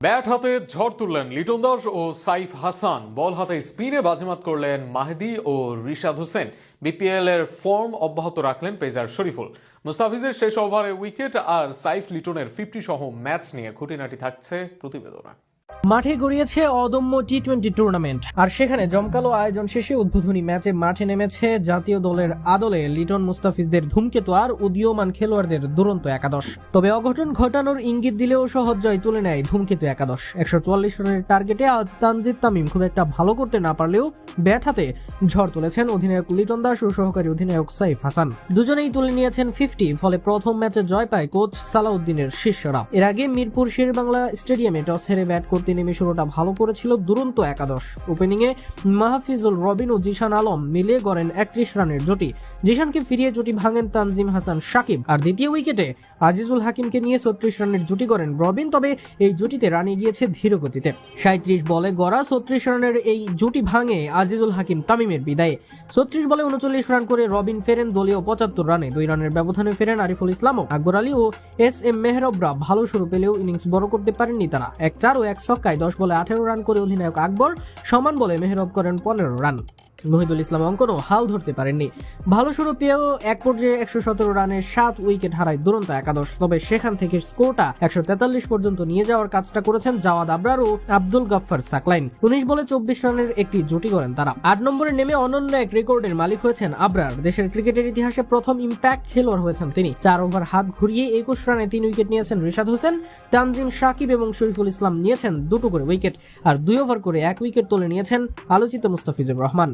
Bat হাতে ঝড় তুললেন লিটন দাস ও সাইফ হাসান, বল হাতে স্পিনে বাজিমাত করলেন মাহেদী ও রিশাদ হোসেন। বিপিএল এর ফর্ম অব্যাহত রাখলেন পেসার শরীফুল। মুস্তাফিজের শেষ ওভারে উইকেট আর সাইফ লিটনের 50 সহ ম্যাচ নিয়ে খুঁটিনাটি থাকছে প্রতিবেদনে। মাঠে গড়িয়েছে অদম্য টি-20 টুর্নামেন্ট, আর সেখানে জমকালো আয়োজন শেষে উদ্বোধনী ম্যাচে মাঠে নেমেছে জাতীয় দলের আদলে লিটন মুস্তাফিজদের ধূমকেতু আর উদীয়মান খেলোয়াড়দের দুরন্ত একাদশ। তবে অঘটন ঘটানোর ইঙ্গিত দিলেও সহজ জয় তুলে নেয় ধূমকেতু একাদশ। 144 রানের টার্গেটে আজ তানজিদ তামিম খুব একটা ভালো করতে না পারলেও ব্যাট হাতে ঝড় তুলেছেন অধিনায়ক লিটন দাস ও সহকারী অধিনায়ক সাইফ হাসান। দুজনেই তুলে নিয়েছেন 50, ফলে প্রথম ম্যাচে জয় পায় কোচ সালাউদ্দিনের শিষ্যরা। এর আগে মিরপুর শেরেবাংলা স্টেডিয়ামে টস হেরে ব্যাট করতে নেমে শুরুটা ভালো করেছিল দুরন্ত একাদশ। ওপেনিংয়ে মাহফিজুল রবিন ও জিশান আলম মিলিয়ে গড়েন 31 রানের জুটি। জিশানকে ফিরিয়ে জুটি ভাঙেন তানজিম হাসান সাকিব, আর দ্বিতীয় উইকেটে আজিজুল হাকিমকে নিয়ে 36 রানের জুটি গড়েন রবিন। তবে এই জুটিতে রান এগিয়েছে ধীর গতিতে। 37 বলে গড়া 36 রানের এই জুটি ভাঙে আজিজুল হাকিম তামিমের বিদায়ে। 36 বলে 39 রান করে রবিন ফেরেন দলীয় 75 রানে। 2 রানের ব্যবধানে ফেরেন আরিফুল ইসলাম, আকবর আলী ও এস.এম. মেহরবরা। ভালো শুরু পেলেও ইনিংস বড় করতে পারেননি তারা। 1-4 ও 1 ছক্কায় 10 বলে 18 রান করে অধিনায়ক আকবর, সমান বলে মেহরব করেন 15 রান। মহিদুল ইসলাম অঙ্কনও হাল ধরতে পারেননি। ভালো শুরু পেয়েও এক পর্যায়ে 117 রানে 7 উইকেট হারায় দুরন্ত একাদশ। তবে সেখান থেকে স্কোরটা 143 পর্যন্ত নিয়ে যাওয়ার কাজটা করেছেন জাওয়াদ আবরার ও আব্দুল গাফফার সাকলাইন। 19 বলে 24 রানের একটি জুটি করেন তারা। 8 নম্বরে নেমে অনন্য এক রেকর্ডের মালিক হয়েছেন আবরার। দেশের ক্রিকেটের ইতিহাসে প্রথম ইম্প্যাক্ট খেলোয়াড় হয়েছেন তিনি। 4 ওভার হাত ঘুরিয়ে 21 রানে 3 উইকেট নিয়েছেন রিশাদ হোসেন। তানজিম সাকিব এবং শরীফুল ইসলাম নিয়েছেন 2টো করে উইকেট, আর 2 ওভার করে 1 উইকেট তুলে নিয়েছেন আলোচিত মুস্তাফিজুর রহমান।